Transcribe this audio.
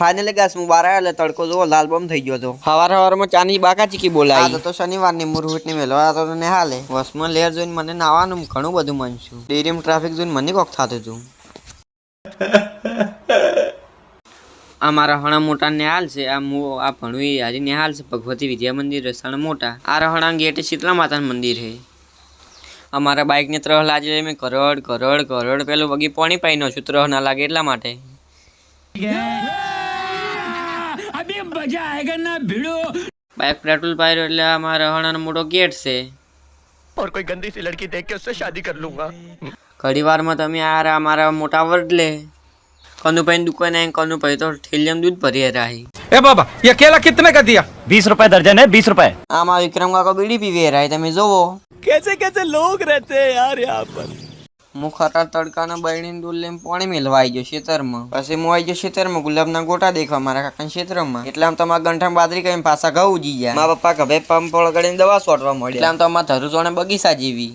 Finally ગાસ હું બહાર આવ્યો એટલે તડકો જો લાલ બમ થઈ ગયો હતો. હવારમાં ચાની બાકા ચીકી બોલાય. આ તો શનિવારની મુરહુટની મેલો આ તો ને હાલે. બસમાં લેર જોઈને મને નાવાનું ઘણું બધું મન છું. ડેરીમાં ટ્રાફિક જોઈને મને કોક થતું હતું. આ મારા હણા મોટા નિહાલ છે. આ ભણવી હારી નિહાલ છે. ભગવતી વિદ્યા મંદિર રસાણ મોટા. આ રહણા ગેટે શીતલા માતાનું મંદિર છે. અમારા બાઇક ને ત્રહ લાજી મેં કરોડ પેલું વગી પાણી પાઈ નો છું. ત્રહ ના લાગે એટલા માટે. બાઇક પેટ્રોલ પાયરો એટલે અમારા હણાનો મોટો ગેટ છે. और कोई गंदी सी लड़की देख के उससे शादी कर लूंगा. ઘડી વારમાં તમે આ અમારા મોટા વડલે કનુભાઈ દુકાન આવીને કનુભાઈ તો ઠેલિયામાં દૂધ ભરી રાહી. ए बाबा ये केला कितने का दिया? 20 रुपए दर्जन है, 20 रुपए. આમાં વિક્રમ કાકો બીડી પીવી રાહી. તમે જોવો कैसे कैसे लोग रहते हैं यार यहाँ पर. હું ખરા તડકાના બળીને દૂધ લઈને પાણી મેળવા આવી ગયો ખેતરમાં. પછી હું આવી ગયો ખેતરમાં ગુલાબના ગોટા દેખવા મારા કાકાના ખેતરમાં. એટલે આમ તમારા ગંઠામાં બાદરી કરીને પાછા ઘઉં ઉજી ગયા. મારા પપ્પા ઘરે પંપ વળગાડીને દવા છોટવા મળી. એટલે આમ તો અમારા ધરુજોને બગીચા જેવી.